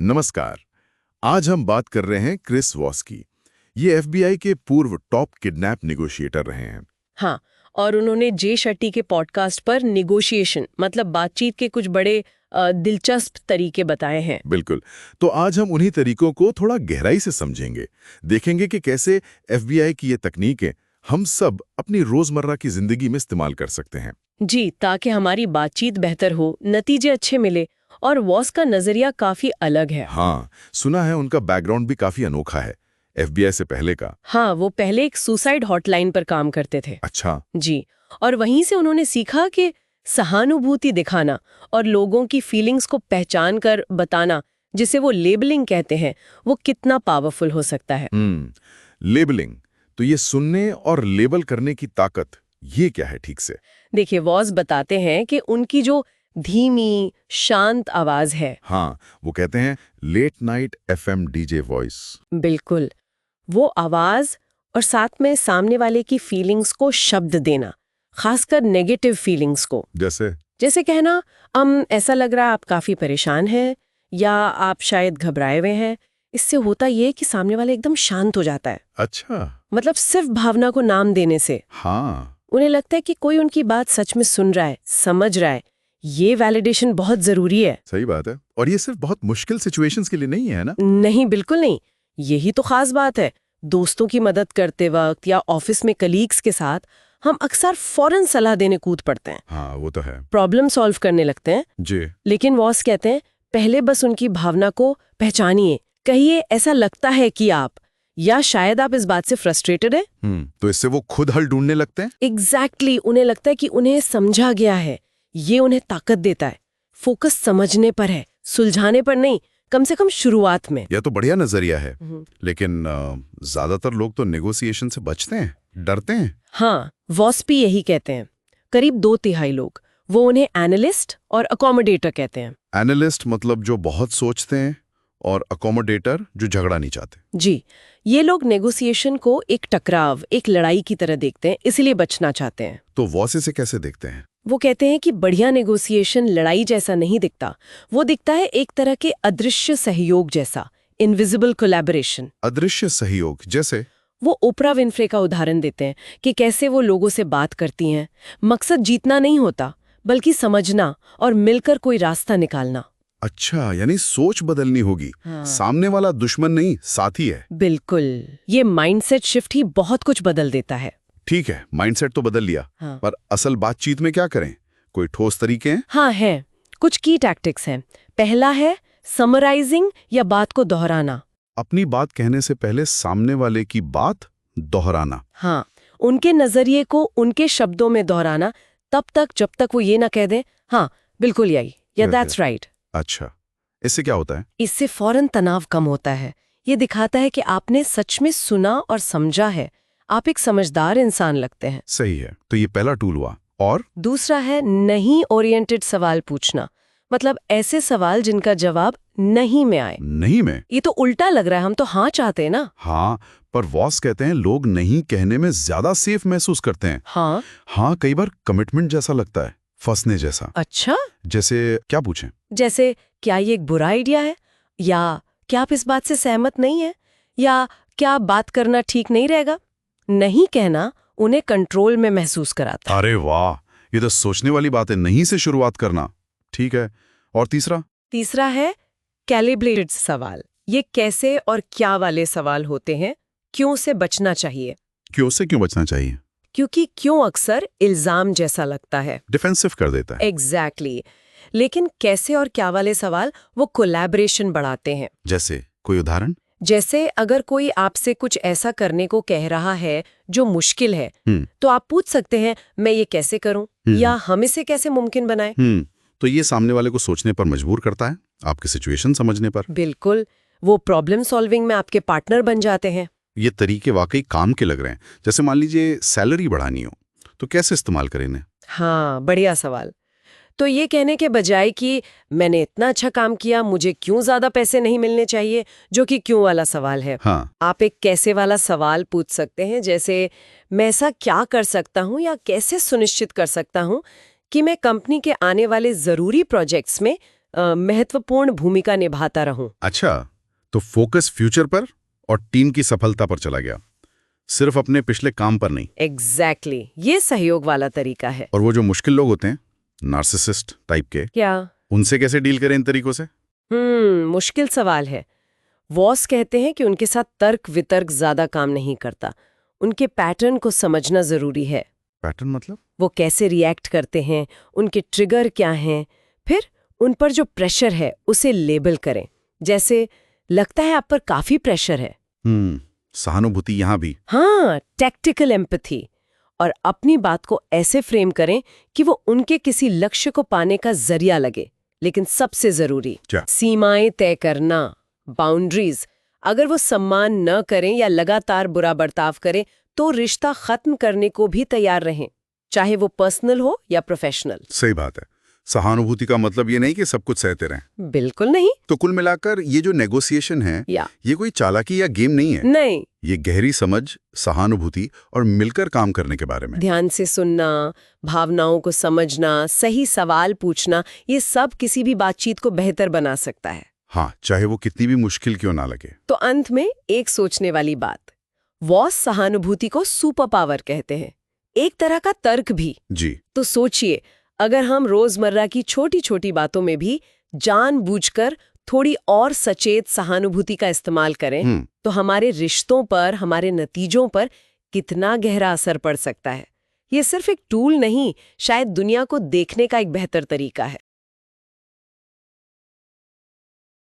नमस्कार। आज हम बात कर रहे हैं क्रिस वॉस की। ये एफबीआई के पूर्व टॉप किडनैप नेगोशिएटर रहे हैं। हाँ, और उन्होंने जे शेट्टी के पॉडकास्ट पर निगोशिएशन मतलब बातचीत के कुछ बड़े दिलचस्प तरीके बताए हैं। बिल्कुल। तो आज हम उन्हीं तरीकों को थोड़ा गहराई से समझेंगे। देखेंगे कि कैसे एफबीआई की ये तकनीकें हम सब अपनी रोजमर्रा की जिंदगी में इस्तेमाल कर सकते हैं। जी, ताकि हमारी बातचीत बेहतर हो, नतीजे अच्छे मिले। और वॉस का नजरिया काफी अलग है। हाँ, सुना है उनका बैकग्राउंड भी काफी अनोखा है, एफबीआई से पहले का। हाँ, वो पहले एक सुसाइड हॉटलाइन पर काम करते थे। अच्छा। जी, और वहीं से उन्होंने सीखा कि सहानुभूति दिखाना और लोगों की फीलिंग्स को पहचान कर बताना, जिसे वो लेबलिंग कहते हैं, वो कितना पावरफुल हो सकता है। लेबलिंग, तो ये सुनने और लेबल करने की ताकत, ये क्या है ठीक से? देखिए, वॉस बताते हैं कि उनकी जो धीमी शांत आवाज है, हाँ, वो कहते हैं late night FM DJ voice. बिल्कुल वो आवाज और साथ में सामने वाले की फीलिंग्स को शब्द देना, खासकर नेगेटिव फीलिंग्स को। जैसे कहना, ऐसा लग रहा है आप काफी परेशान हैं, या आप शायद घबराए हुए हैं। इससे होता ये कि सामने वाला एकदम शांत हो जाता है। अच्छा। मतलब सिर्फ भावना को नाम देने से हाँ, उन्हें लगता है कि कोई उनकी बात सच में सुन रहा है, समझ रहा है। ये वैलिडेशन बहुत जरूरी है। सही बात है। और ये सिर्फ बहुत मुश्किल सिचुएशंस के लिए नहीं है ना? नहीं, बिल्कुल नहीं। यही तो खास बात है। दोस्तों की मदद करते वक्त या ऑफिस में कलीग्स के साथ हम अक्सर फौरन सलाह देने कूद पड़ते हैं। हाँ, वो तो है। प्रॉब्लम सॉल्व करने लगते हैं जी। लेकिन वॉस कहते हैं पहले बस उनकी भावना को पहचानिए। कहिए ऐसा लगता है कि आप, या शायद आप इस बात से फ्रस्ट्रेटेड हैं। तो इससे वो खुद हल ढूंढने लगते हैं। एग्जैक्टली, उन्हें लगता है कि उन्हें समझा गया है। ये उन्हें ताकत देता है। फोकस समझने पर है, सुलझाने पर नहीं, कम से कम शुरुआत में। यह तो बढ़िया नजरिया है। लेकिन ज्यादातर लोग तो नेगोशिएशन से बचते हैं, डरते हैं। हाँ, वॉस भी यही कहते हैं। करीब 2/3 लोग, वो उन्हें एनालिस्ट और अकोमोडेटर कहते हैं। एनालिस्ट मतलब जो बहुत सोचते हैं, और अकोमोडेटर जो झगड़ा नहीं चाहते। जी, ये लोग नेगोशिएशन को एक टकराव, एक लड़ाई की तरह देखते हैं, इसीलिए बचना चाहते हैं। तो वॉस इसे कैसे देखते हैं? वो कहते हैं कि बढ़िया नेगोशिएशन लड़ाई जैसा नहीं दिखता। वो दिखता है एक तरह के अदृश्य सहयोग जैसा, इनविजिबल कोलैबोरेशन। अदृश्य सहयोग जैसे? वो ओपरा विन्फ्रे का उदाहरण देते हैं कि कैसे वो लोगों से बात करती हैं। मकसद जीतना नहीं होता, बल्कि समझना और मिलकर कोई रास्ता निकालना। अच्छा, यानी सोच बदलनी होगी। हाँ। सामने वाला दुश्मन नहीं, साथी है। बिल्कुल, ये माइंडसेट शिफ्ट ही बहुत कुछ बदल देता है। ठीक है, माइंडसेट तो बदल लिया। हाँ। पर असल बातचीत में क्या करें? कोई ठोस तरीके हैं? हाँ, हैं। कुछ की टैक्टिक्स हैं। पहला है समराइजिंग, या बात को दोहराना। अपनी बात कहने से पहले सामने वाले की बात दोहराना। हाँ, उनके नजरिए को उनके शब्दों में दोहराना, तब तक जब तक वो ये ना कह दे, हाँ बिल्कुल यही, या दैट्स राइट। अच्छा, इससे क्या होता है? इससे फौरन तनाव कम होता है। ये दिखाता है कि आपने सच में सुना और समझा है। आप एक समझदार इंसान लगते हैं। सही है। तो ये पहला टूल हुआ। और दूसरा है नहीं ओरिएंटेड सवाल पूछना। मतलब ऐसे सवाल जिनका जवाब नहीं में आए। नहीं में? ये तो उल्टा लग रहा है, हम तो हाँ चाहते हैं ना। हाँ, पर वॉस कहते हैं लोग नहीं कहने में ज्यादा सेफ महसूस करते हैं। हाँ, कई बार कमिटमेंट जैसा लगता है, फंसने जैसा। अच्छा, जैसे क्या पूछें? जैसे क्या ये एक बुरा आइडिया है, या क्या आप इस बात से सहमत नहीं है, या क्या बात करना ठीक नहीं रहेगा। नहीं कहना उन्हें कंट्रोल में महसूस कराता है। अरे वाह, ये तो सोचने वाली बात है। नहीं से शुरुआत करना, ठीक है। और तीसरा है कैलिब्रेटेड सवाल। ये कैसे और क्या वाले सवाल होते हैं। क्यों से बचना चाहिए। क्यों से क्यों बचना चाहिए? क्योंकि क्यों अक्सर इल्जाम जैसा लगता है, डिफेंसिव कर देता है। एग्जैक्टली। लेकिन कैसे और क्या वाले सवाल वो कोलैबोरेशन बढ़ाते हैं। जैसे कोई उदाहरण? जैसे अगर कोई आपसे कुछ ऐसा करने को कह रहा है जो मुश्किल है, तो आप पूछ सकते हैं मैं ये कैसे करूं, या हम इसे कैसे मुमकिन बनाएं। तो ये सामने वाले को सोचने पर मजबूर करता है, आपकी सिचुएशन समझने पर। बिल्कुल, वो प्रॉब्लम सॉल्विंग में आपके पार्टनर बन जाते हैं। ये तरीके वाकई काम के लग रहे हैं। जैसे मान लीजिए सैलरी बढ़ानी हो, तो कैसे इस्तेमाल करें इन्हें? हाँ, बढ़िया सवाल। तो ये कहने के बजाय कि मैंने इतना अच्छा काम किया, मुझे क्यों ज्यादा पैसे नहीं मिलने चाहिए, जो कि क्यों वाला सवाल है। हाँ। आप एक कैसे वाला सवाल पूछ सकते हैं। जैसे मैं ऐसा क्या कर सकता हूँ, या कैसे सुनिश्चित कर सकता हूँ कि मैं कंपनी के आने वाले जरूरी प्रोजेक्ट्स में महत्वपूर्ण भूमिका निभाता रहूं। अच्छा, तो फोकस फ्यूचर पर और टीम की सफलता पर चला गया, सिर्फ अपने पिछले काम पर नहीं। एग्जैक्टली, ये सहयोग वाला तरीका है। और वो जो मुश्किल लोग होते हैं, नार्सिसिस्ट टाइप के, क्या? उनसे कैसे डील करें इन तरीकों से? मुश्किल सवाल है। वॉस कहते हैं कि उनके साथ तर्क वितर्क ज्यादा काम नहीं करता, उनके पैटर्न को समझना जरूरी है। पैटर्न मतलब? वो कैसे रिएक्ट करते हैं, उनके ट्रिगर क्या हैं, फिर उन पर जो प्रेशर है उसे लेबल करें। जैसे, लगता है आप पर काफी प्रेशर है। सहानुभूति यहाँ भी। हाँ, टैक्टिकल एम्पैथी। और अपनी बात को ऐसे फ्रेम करें कि वो उनके किसी लक्ष्य को पाने का जरिया लगे। लेकिन सबसे जरूरी, सीमाएं तय करना, बाउंड्रीज। अगर वो सम्मान न करें या लगातार बुरा बर्ताव करें तो रिश्ता खत्म करने को भी तैयार रहें, चाहे वो पर्सनल हो या प्रोफेशनल। सही बात है। सहानुभूति का मतलब ये नहीं कि सब कुछ सहते रहें। बिल्कुल नहीं। तो कुल मिलाकर ये जो नेगोशिएशन है, ये कोई चालाकी या गेम नहीं है। नहीं, ये गहरी समझ, सहानुभूति और मिलकर काम करने के बारे में। ध्यान से सुनना, भावनाओं को समझना, सही सवाल पूछना, ये सब किसी भी बातचीत को बेहतर बना सकता है। हाँ, चाहे वो कितनी भी मुश्किल क्यों ना लगे। तो अंत में एक सोचने वाली बात, वॉस सहानुभूति को सुपर पावर कहते हैं, एक तरह का तर्क भी। जी। तो सोचिए, अगर हम रोजमर्रा की छोटी छोटी बातों में भी जानबूझकर थोड़ी और सचेत सहानुभूति का इस्तेमाल करें, तो हमारे रिश्तों पर, हमारे नतीजों पर कितना गहरा असर पड़ सकता है। ये सिर्फ एक टूल नहीं, शायद दुनिया को देखने का एक बेहतर तरीका है।